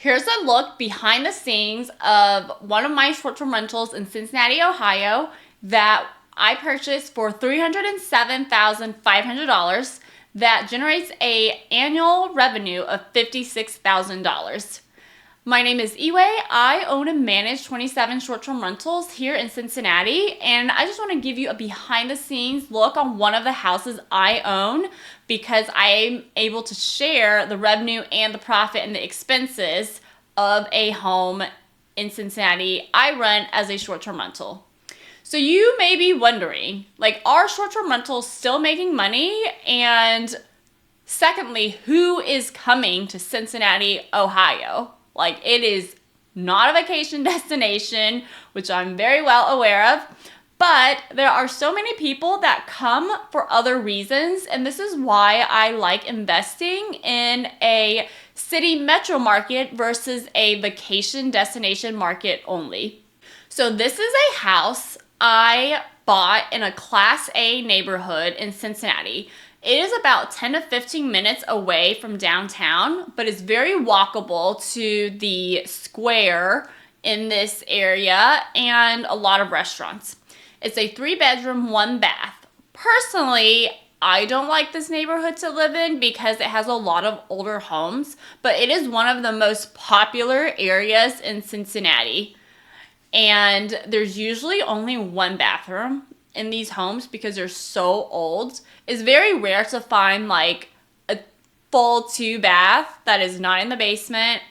Here's a look behind the scenes of one of my short-term rentals in Cincinnati, Ohio that I purchased for $307,500 that generates an annual revenue of $56,000. My name is Yiwei. I own and manage 27 short-term rentals here in Cincinnati, and I just want to give you a behind-the-scenes look on one of the houses I own because I'm able to share the revenue and the profit and the expenses of a home in Cincinnati I run as a short-term rental. So you may be wondering, are short-term rentals still making money? And secondly, who is coming to Cincinnati, Ohio? It is not a vacation destination, which I'm very well aware of, but there are so many people that come for other reasons, and this is why I like investing in a city metro market versus a vacation destination market only. So this is a house I bought in a Class A neighborhood in Cincinnati. It is about 10 to 15 minutes away from downtown, but it's very walkable to the square in this area and a lot of restaurants. It's a 3-bedroom, 1-bath. Personally, I don't like this neighborhood to live in because it has a lot of older homes, but it is one of the most popular areas in Cincinnati. And there's usually only 1 bathroom in these homes because they're so old. It's very rare to find a full 2-bath that is not in the basement.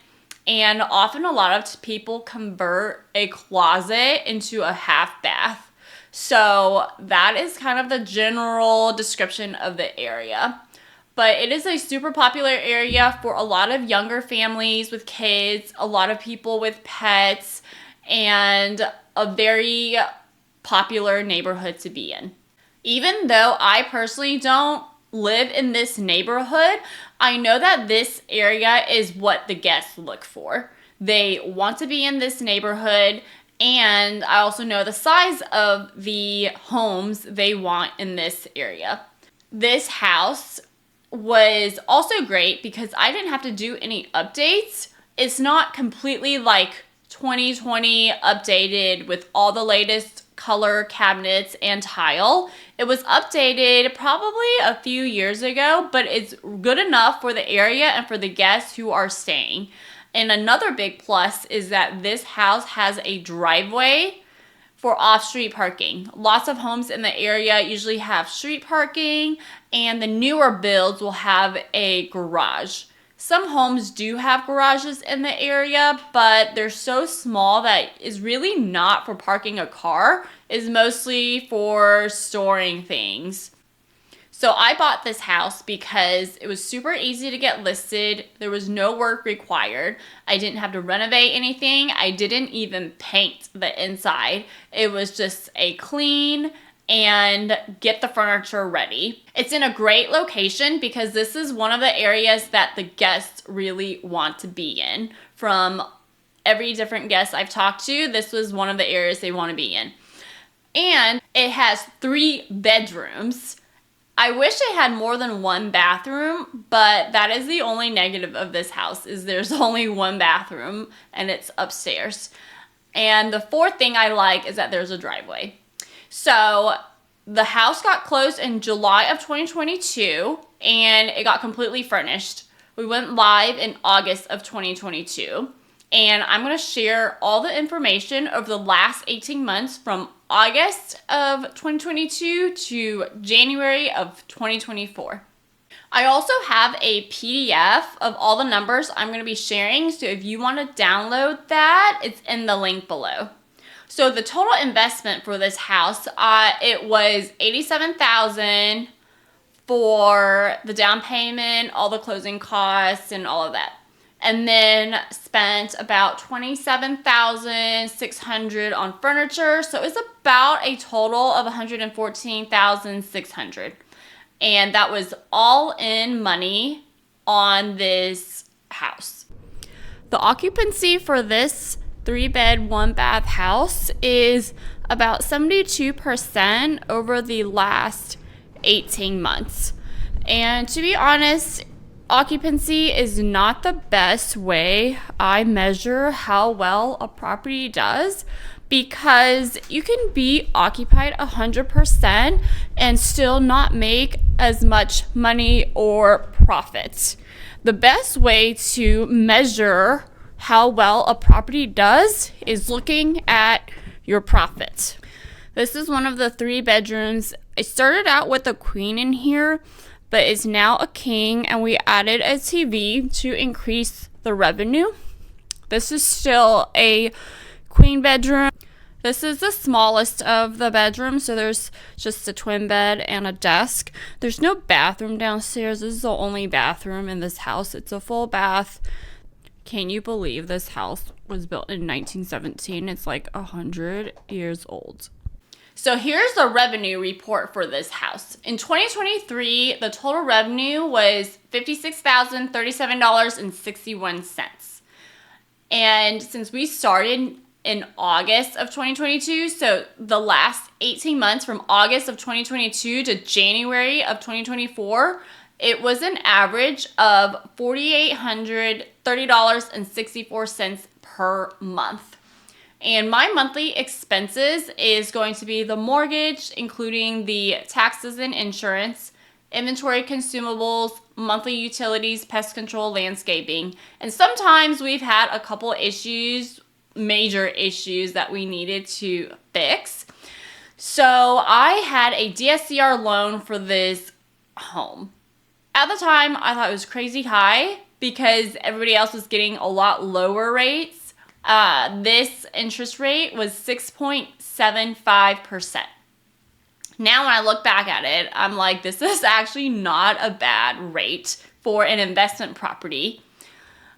And often a lot of people convert a closet into a half bath. So that is kind of the general description of the area. But it is a super popular area for a lot of younger families with kids, a lot of people with pets, and a very popular neighborhood to be in. Even though I personally don't live in this neighborhood, I know that this area is what the guests look for. They want to be in this neighborhood, and I also know the size of the homes they want in this area. This house was also great because I didn't have to do any updates. It's not completely 2020 updated with all the latest color cabinets and tile. It was updated probably a few years ago, but it's good enough for the area and for the guests who are staying. And another big plus is that this house has a driveway for off-street parking. Lots of homes in the area usually have street parking, and the newer builds will have a garage. Some homes do have garages in the area, but they're so small that it's really not for parking a car. It's mostly for storing things. So I bought this house because it was super easy to get listed. There was no work required. I didn't have to renovate anything. I didn't even paint the inside. It was just a clean and get the furniture ready. It's in a great location because this is one of the areas that the guests really want to be in. From every different guest I've talked to, this was one of the areas they want to be in. And it has 3 bedrooms. I wish it had more than 1 bathroom, but that is the only negative of this house, is there's only 1 bathroom and it's upstairs. And the fourth thing I like is that there's a driveway. So the house got closed in July of 2022 and it got completely furnished. We went live in August of 2022. And I'm going to share all the information over the last 18 months from August of 2022 to January of 2024. I also have a PDF of all the numbers I'm going to be sharing. So if you want to download that, it's in the link below. So the total investment for this house, it was $87,000 for the down payment, all the closing costs, and all of that. And then spent about $27,600 on furniture. So it's about a total of $114,600. And that was all in money on this house. The occupancy for this 3-bed, 1-bath house is about 72% over the last 18 months. And to be honest, Occupancy is not the best way I measure how well a property does, because you can be occupied 100% and still not make as much money or profit. The best way to measure how well a property does is looking at your profit. This is one of the 3 bedrooms. It started out with a queen in here, but is now a king, and we added a TV to increase the revenue. This is still a queen bedroom. This is the smallest of the bedrooms, so there's just a twin bed and a desk. There's no bathroom downstairs. This is the only bathroom in this house. It's a full bath. Can you believe this house was built in 1917? It's like 100 years old. So here's the revenue report for this house. In 2023, the total revenue was $56,037.61. And since we started in August of 2022, so the last 18 months from August of 2022 to January of 2024, it was an average of $4,830.64 per month. And my monthly expenses is going to be the mortgage, including the taxes and insurance, inventory, consumables, monthly utilities, pest control, landscaping. And sometimes we've had a couple issues, major issues that we needed to fix. So I had a DSCR loan for this home. At the time, I thought it was crazy high because everybody else was getting a lot lower rates. This interest rate was 6.75%. Now, when I look back at it, I'm like, this is actually not a bad rate for an investment property.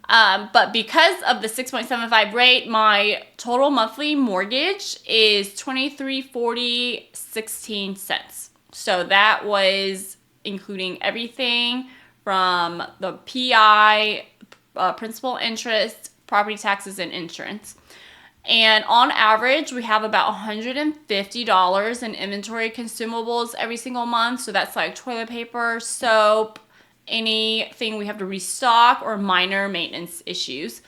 But because of the 6.75 rate, my total monthly mortgage is $23.40.16. So that was including everything from the PI, principal, interest, property taxes, and insurance. And on average, we have about $150 in inventory consumables every single month. So that's like toilet paper, soap, anything we have to restock, or minor maintenance issues.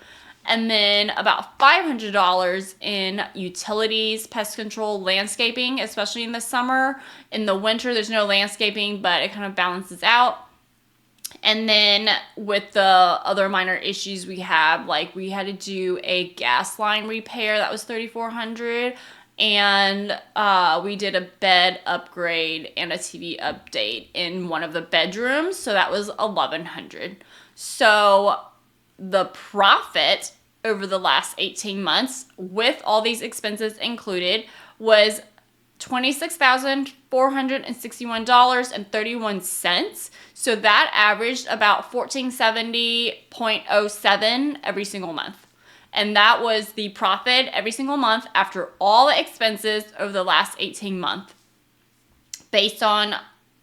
And then about $500 in utilities, pest control, landscaping, especially in the summer. In the winter, there's no landscaping, but it kind of balances out. And then with the other minor issues we have, like we had to do a gas line repair that was $3,400, and we did a bed upgrade and a TV update in one of the bedrooms, so that was $1,100. So the profit over the last 18 months with all these expenses included was $26,461.31. So that averaged about $1,470.07 every single month. And that was the profit every single month after all the expenses over the last 18 months. Based on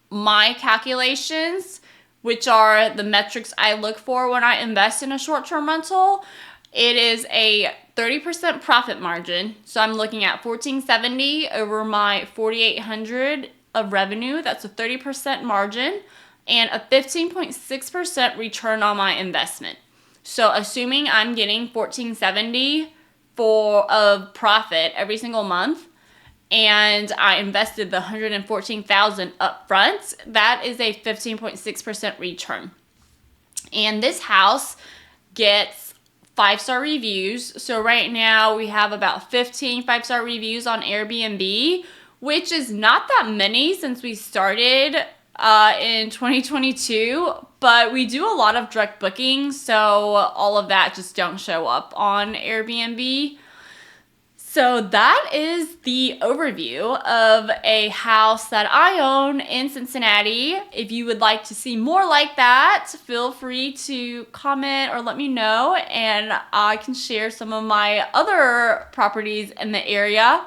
my calculations, which are the metrics I look for when I invest in a short-term rental, it is a 30% profit margin. So I'm looking at $1,470 over my $4,800 of revenue. That's a 30% margin and a 15.6% return on my investment. So assuming I'm getting $1,470 of profit every single month, and I invested the $114,000 up front, that is a 15.6% return. And this house gets 5-star reviews. So right now we have about 15 5-star reviews on Airbnb, which is not that many since we started in 2022, but we do a lot of direct bookings, so all of that just don't show up on Airbnb. So that is the overview of a house that I own in Cincinnati. If you would like to see more like that, feel free to comment or let me know, and I can share some of my other properties in the area.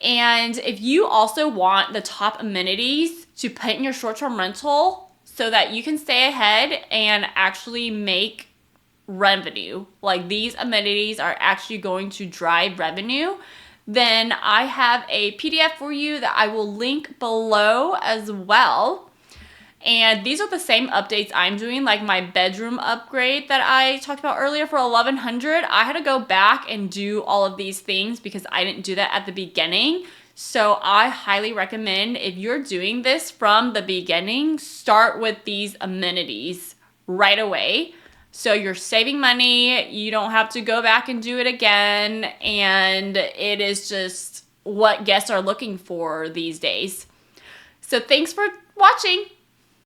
And if you also want the top amenities to put in your short-term rental so that you can stay ahead and actually make revenue, like these amenities are actually going to drive revenue, then I have a PDF for you that I will link below as well. And these are the same updates I'm doing, like my bedroom upgrade that I talked about earlier for $1,100. I had to go back and do all of these things because I didn't do that at the beginning. So I highly recommend, if you're doing this from the beginning, start with these amenities right away. So you're saving money, you don't have to go back and do it again, and it is just what guests are looking for these days. So thanks for watching.